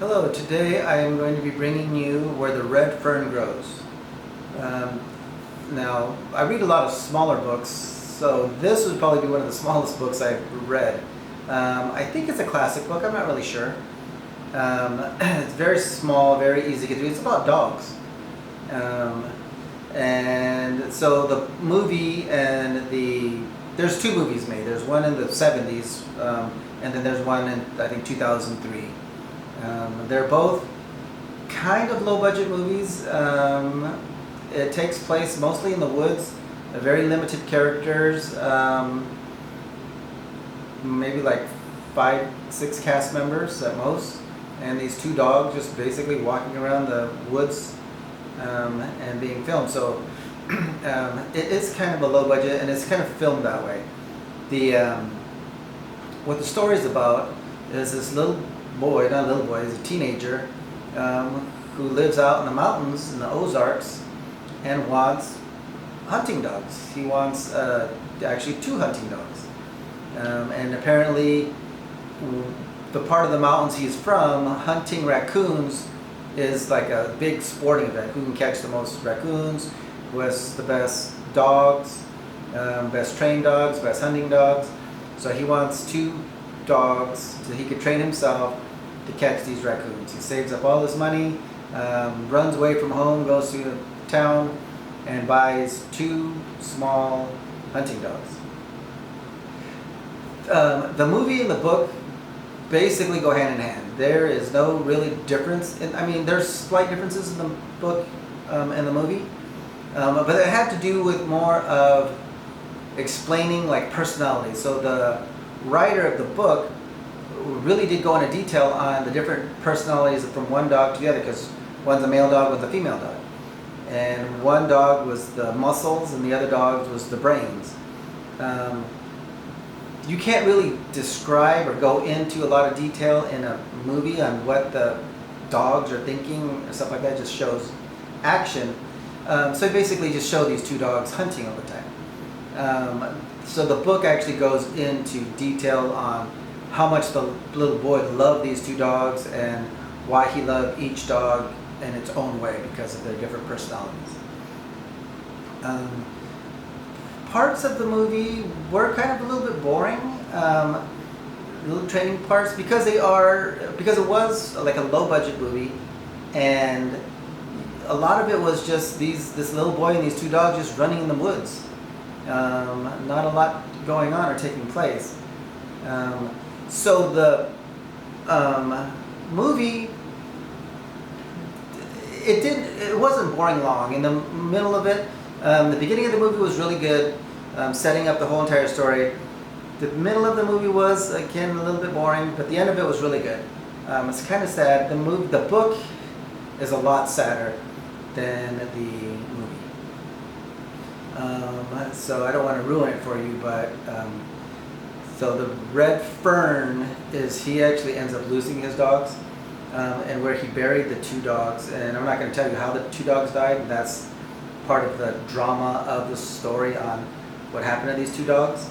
Hello, today I am going to be bringing you Where the Red Fern Grows. Now, I read a lot of smaller books, so this would probably be one of the smallest books I've read. I think it's a classic book, I'm not really sure. It's very small, very easy to get through. It's about dogs. And so the movie there's two movies made. There's one in the 70s, and then there's one in, I think, 2003. They're both kind of low-budget movies. It takes place mostly in the woods, very limited characters, maybe like 5-6 cast members at most, and these two dogs just basically walking around the woods and being filmed. So it is kind of a low budget, and it's kind of filmed that way. What the story is about is this little boy, not a little boy, he's a teenager who lives out in the mountains in the Ozarks and wants hunting dogs. He wants actually 2 hunting dogs. And apparently the part of the mountains he's from, hunting raccoons is like a big sporting event. Who can catch the most raccoons, who has the best dogs, best trained dogs, best hunting dogs. So he wants 2 dogs so he could train himself to catch these raccoons. He saves up all his money, runs away from home, goes to the town, and buys 2 small hunting dogs. The movie and the book basically go hand in hand. There is no really difference. There's slight differences in the book and the movie, but it had to do with more of explaining like personality. So the writer of the book really did go into detail on the different personalities from one dog to the other, because one's a male dog, one's a female dog. And one dog was the muscles and the other dog was the brains. You can't really describe or go into a lot of detail in a movie on what the dogs are thinking or stuff like that. It just shows action. So basically just show these 2 dogs hunting all the time. So the book actually goes into detail on how much the little boy loved these 2 dogs and why he loved each dog in its own way because of their different personalities. Parts of the movie were kind of a little bit boring, little training parts, because it was like a low budget movie, and a lot of it was just this little boy and these 2 dogs just running in the woods. Not a lot going on or taking place. So the movie, it wasn't boring long. In the middle of it, the beginning of the movie was really good, setting up the whole entire story. The middle of the movie was, again, a little bit boring, but the end of it was really good. It's kind of sad. The book is a lot sadder than the movie. So I don't want to ruin it for you, but so the Red Fern he actually ends up losing his dogs, and where he buried the 2 dogs, and I'm not going to tell you how the 2 dogs died. That's part of the drama of the story on what happened to these 2 dogs.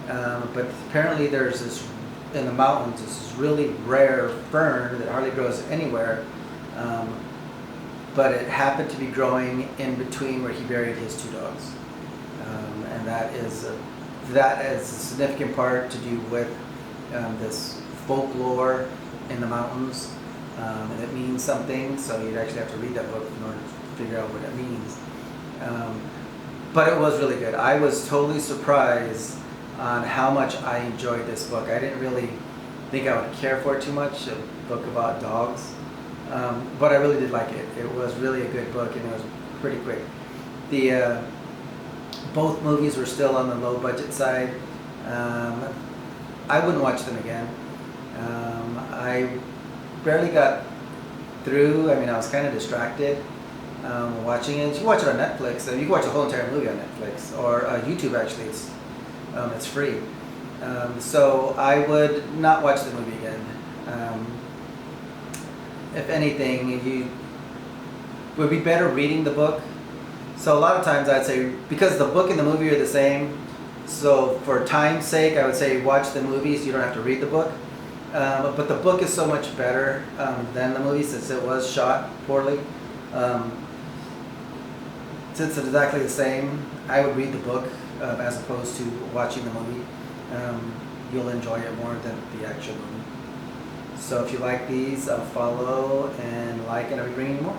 But apparently there's in the mountains, this really rare fern that hardly grows anywhere, but it happened to be growing in between where he buried his 2 dogs. And that is a significant part to do with this folklore in the mountains, and it means something, so you'd actually have to read that book in order to figure out what it means. But it was really good. I was totally surprised on how much I enjoyed this book. I didn't really think I would care for it too much, a book about dogs, but I really did like it. It was really a good book, and it was pretty quick. Both movies were still on the low budget side. I wouldn't watch them again. I barely got through. I was kind of distracted watching it. You can watch it on Netflix. You can watch the whole entire movie on Netflix or YouTube. Actually, it's free. So I would not watch the movie again. If anything, you would be better reading the book. So a lot of times I'd say, because the book and the movie are the same, so for time's sake, I would say watch the movie so you don't have to read the book. But the book is so much better than the movie since it was shot poorly. Um, since it's exactly the same, I would read the book as opposed to watching the movie. You'll enjoy it more than the actual movie. So if you like these, follow and like, and I'll be bringing you more.